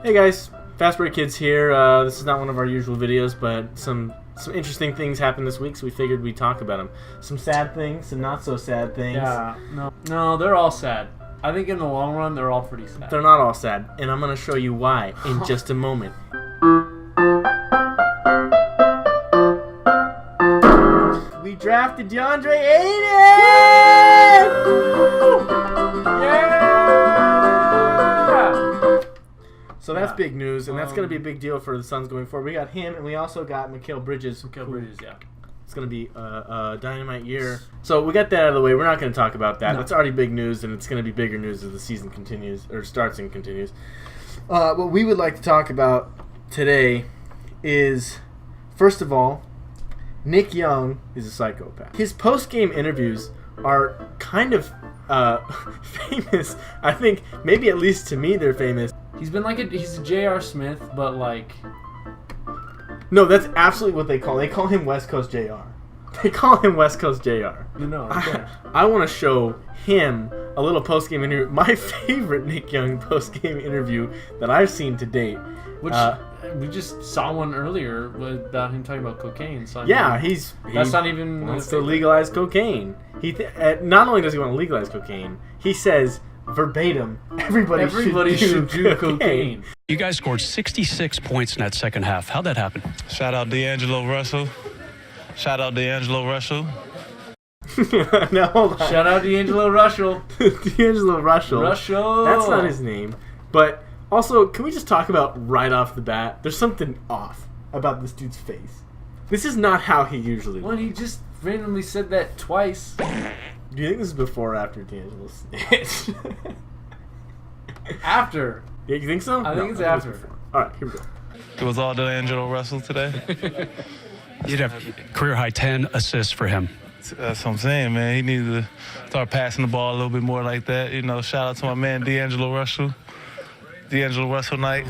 Hey guys, Fast Break Kids here. This is not one of our usual videos, but some interesting things happened this week, so we figured we'd talk about them. Some sad things, some not so sad things. Yeah, no, they're all sad. I think in the long run, they're all pretty sad. They're not all sad, and I'm going to show you why in just a moment. We drafted DeAndre Ayton! Yeah! So that's big news, and that's going to be a big deal for the Suns going forward. We got him, and we also got Mikal Bridges. Yeah. It's going to be a dynamite year. So we got that out of the way. We're not going to talk about that. That's already big news, and it's going to be bigger news as the season continues, or starts and continues. What we would like to talk about today is, first of all, Nick Young is a psychopath. His post-game interviews are kind of famous. I think maybe at least to me they're famous. He's been he's a J.R. Smith, but like... No, that's absolutely what they call him. They call him West Coast J.R. They call him West Coast J.R. No, I want to show him a little post-game interview. My favorite Nick Young post-game interview that I've seen to date. Which we just saw one earlier about him talking about cocaine. So That's not even... wants to legalize cocaine. Not only does he want to legalize cocaine, he says verbatim, everybody should do cocaine. You guys scored 66 points in that second half. How'd that happen? Shout out D'Angelo Russell. Now, hold on. Shout out D'Angelo Russell. D'Angelo Russell. Russell. That's not his name. But also, can we just talk about right off the bat, there's something off about this dude's face. This is not how he usually looks. Well, he just randomly said that twice. Do you think this is before or after D'Angelo snitched? After. Yeah, you think so? I think it's after. All right, here we go. It was all D'Angelo Russell today. You'd have career-high 10 assists for him. That's what I'm saying, man. He needs to start passing the ball a little bit more like that. You know, shout out to my man D'Angelo Russell. D'Angelo Russell night.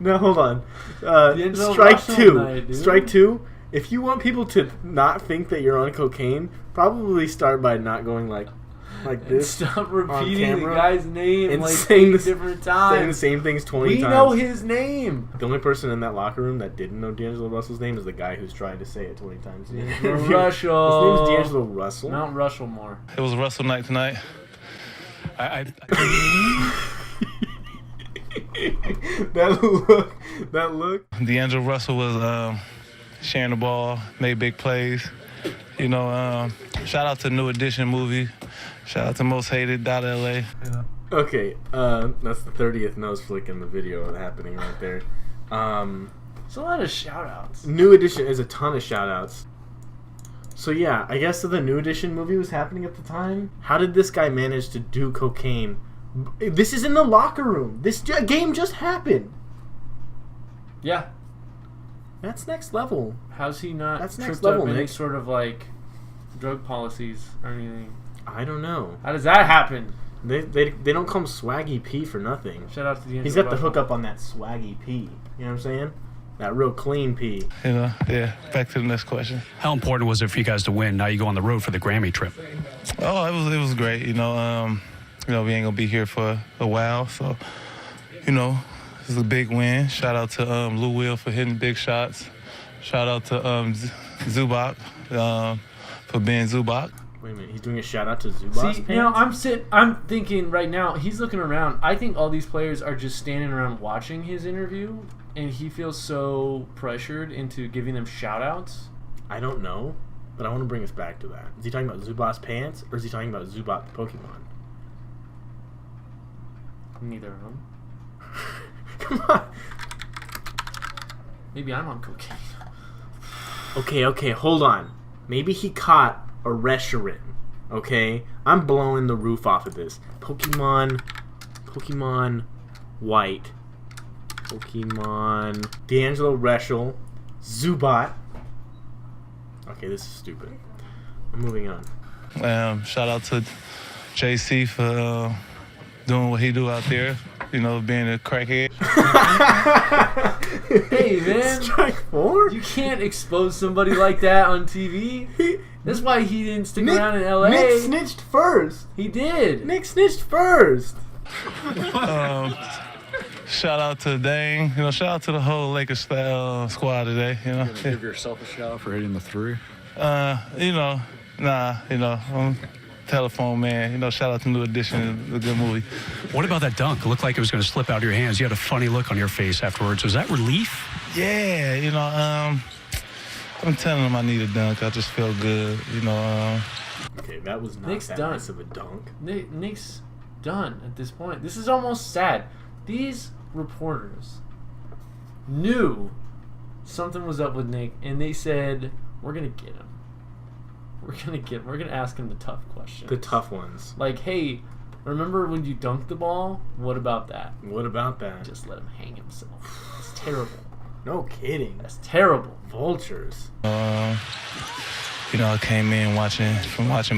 No, hold on. Strike two. Night, strike two. If you want people to not think that you're on cocaine, probably start by not going like this. Stop repeating the guy's name and like saying different times. Saying the same things 20 times. We know his name. The only person in that locker room that didn't know D'Angelo Russell's name is the guy who's trying to say it 20 times. Russell. His name's D'Angelo Russell. Mount Rushmore. It was Russell night tonight. That look. D'Angelo Russell was sharing the ball, made big plays. You know, shout out to New Edition movie. Shout out to Most Hated .LA. Yeah. Okay, that's the 30th nose flick in the video happening right there. It's a lot of shout-outs. New Edition is a ton of shout-outs. So yeah, I guess the New Edition movie was happening at the time. How did this guy manage to do cocaine? This is in the locker room. This game just happened. Yeah. That's next level. How's he not That's next tripped level, up any Nick. sort of like drug policies or anything? I don't know. How does that happen? They don't call him Swaggy P for nothing. Shout out to the. He's got the hookup on that Swaggy P. You know what I'm saying? That real clean P. You know, yeah. Back to the next question. How important was it for you guys to win? Now you go on the road for the Grammy trip. Oh, it was great. You know, we ain't gonna be here for a while, so you know, it's a big win. Shout out to Lou Will for hitting big shots. Shout out to Zubaz for being Zubaz. Wait a minute, he's doing a shout out to Zubaz. See, you know, I'm thinking right now, he's looking around. I think all these players are just standing around watching his interview, and he feels so pressured into giving them shout outs. I don't know, but I want to bring us back to that. Is he talking about Zubaz pants, or is he talking about Zubaz Pokemon? Neither of them. Come on. Maybe I'm on cocaine. Okay, hold on. Maybe he caught a restaurant. Okay? I'm blowing the roof off of this. Pokemon White. Pokemon D'Angelo Russell. Zubat. Okay, this is stupid. I'm moving on. Shout out to JC for doing what he do out there. You know, being a crackhead. Hey, man. Strike 4? You can't expose somebody like that on TV. That's why he didn't stick around in L.A. Nick snitched first. He did. Nick snitched first. shout out to Dane. You know, shout out to the whole Lakers squad today. You know, You gonna give yourself a shout out for hitting the three? you know, I'm telephone man. You know, shout out to New Edition. It's a good movie. What about that dunk? It looked like it was going to slip out of your hands. You had a funny look on your face afterwards. Was that relief? Yeah, you know, I'm telling him I need a dunk. I just feel good. You know. Okay, that was not Nick's that done. nice of a dunk. Nick's done at this point. This is almost sad. These reporters knew something was up with Nick, and they said, "We're gonna get him. We're gonna ask him the tough questions. The tough ones. Like, hey, remember when you dunked the ball? What about that? What about that? Just let him hang himself. It's terrible. No kidding. That's terrible. Vultures. You know, I came in watching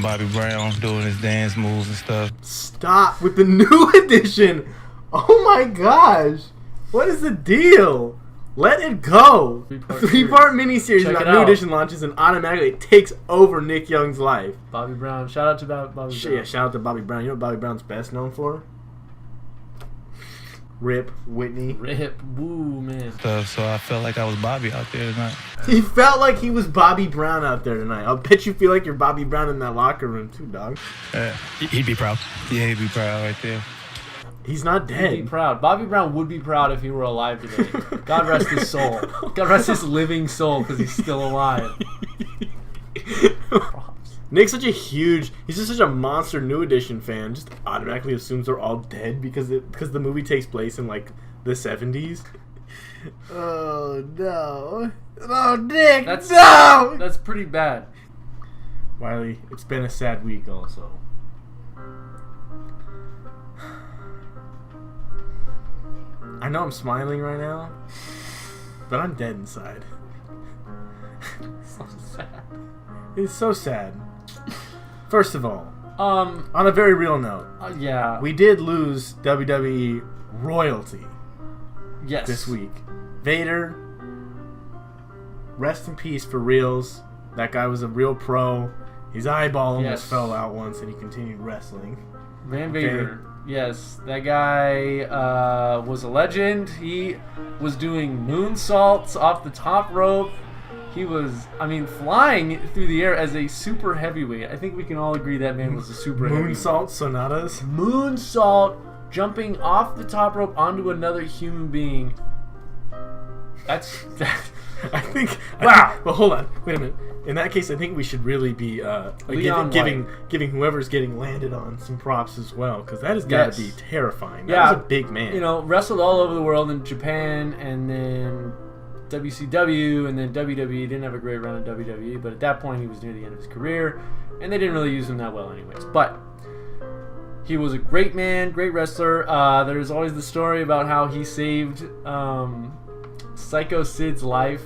Bobby Brown doing his dance moves and stuff. Stop with the new edition. Oh my gosh. What is the deal? Let it go. Three-part miniseries Check about it New out. Edition launches and automatically it takes over Nick Young's life. Bobby Brown. Shout out to Bobby Brown. Yeah, shout out to Bobby Brown. You know what Bobby Brown's best known for? Rip Whitney. Rip. Woo, man. So I felt like I was Bobby out there tonight. He felt like he was Bobby Brown out there tonight. I'll bet you feel like you're Bobby Brown in that locker room too, dog. Yeah, He'd be proud. he'd be proud right there. He's not He'd be dead. proud. Bobby Brown would be proud if he were alive today. God rest his soul. God rest his living soul because he's still alive. Nick's such a huge, he's just such a monster New Edition fan, just automatically assumes they're all dead because the movie takes place in like the 70s. Oh no. Oh Nick, no! That's pretty bad. Wiley, it's been a sad week also. I know I'm smiling right now, but I'm dead inside. So sad. It's so sad. First of all, Um. on a very real note, Yeah. we did lose WWE royalty Yes. this week. Vader, rest in peace for reals. That guy was a real pro. His eyeball almost Yes. fell out once, and he continued wrestling. Van Vader. Yes, that guy was a legend. He was doing moonsaults off the top rope. He was, flying through the air as a super heavyweight. I think we can all agree that man was a super heavyweight. Moonsault sonatas. Moonsault, jumping off the top rope onto another human being. That's I think. Wow. Well, hold on. Wait a minute. In that case, I think we should really be Leon giving whoever's getting landed on some props as well, because that has got to Yes. be terrifying. Yeah. That was a big man. You know, wrestled all over the world in Japan and then WCW and then WWE. Didn't have a great run in WWE, but at that point he was near the end of his career, and they didn't really use him that well anyways. But he was a great man, great wrestler. There's always the story about how he saved Psycho Sid's life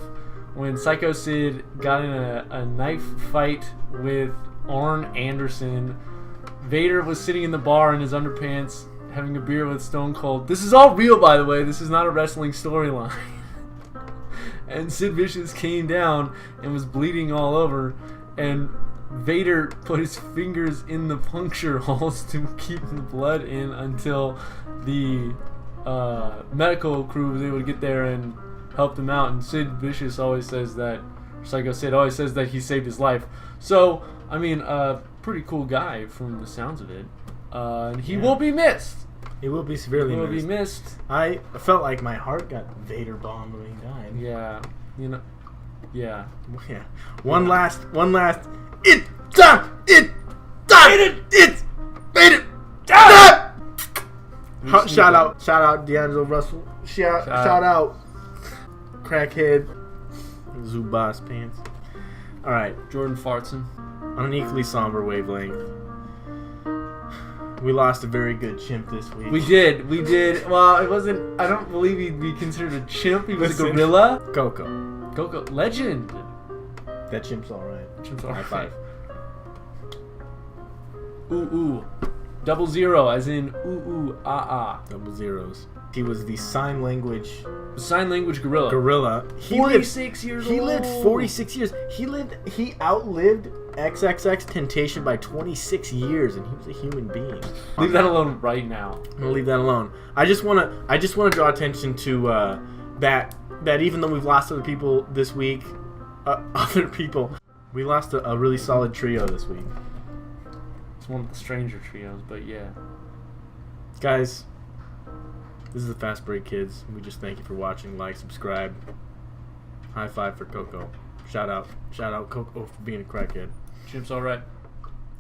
when Psycho Sid got in a knife fight with Arn Anderson. Vader was sitting in the bar in his underpants having a beer with Stone Cold. This is all real, by the way. This is not a wrestling storyline. And Sid Vicious came down and was bleeding all over, and Vader put his fingers in the puncture holes to keep the blood in until the medical crew was able to get there and help him out. And Sid Vicious always says that, Psycho Sid always says that he saved his life. So, pretty cool guy from the sounds of it. And he will be missed. He will be severely He will missed. be missed. I felt like my heart got Vader bombed when he died. Yeah, yeah. Yeah. One last. It's done. It's Vader. Shout out D'Angelo Russell. Shout out crackhead Zubaz pants. All right, Jordan Fartson. on an equally somber wavelength, we lost a very good chimp this week. We did. Well, it wasn't. I don't believe he'd be considered a chimp. He was Listen. a gorilla. Koko. Koko, legend. That chimp's all right. Chimp's all High right. five. Ooh. 00, as in ooh, ah. Double zeros. He was the sign language The sign language gorilla. gorilla. 46 years old. He lived 46 years. He outlived XXX Temptation by 26 years, and he was a human being. Leave that alone right now. I'm gonna leave that alone. I just wanna draw attention to that even though we've lost other people this week, we lost a really solid trio this week. It's one of the stranger trios, but yeah. Guys, this is the Fast Break Kids. We just thank you for watching. Like, subscribe. High five for Koko. Shout out Koko for being a crackhead. Chimp's alright.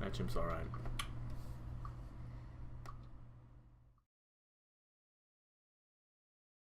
That chimp's alright.